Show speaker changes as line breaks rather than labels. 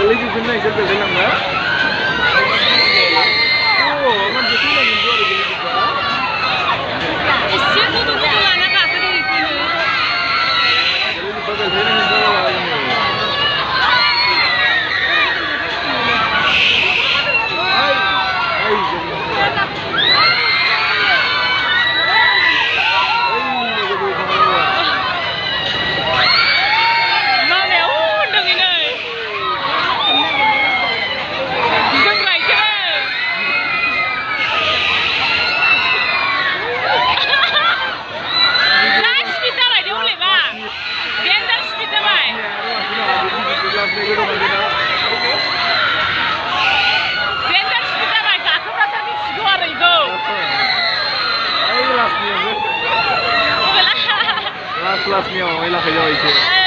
Lagi guna isel dalam nggak? Oh, orang betul lagi jual lagi juga.
Isi tuh anak apa di sini?
Jadi di bagian sini nih jual lagi nih. Hai, Kelas-kelasnya, ilah kayak itu.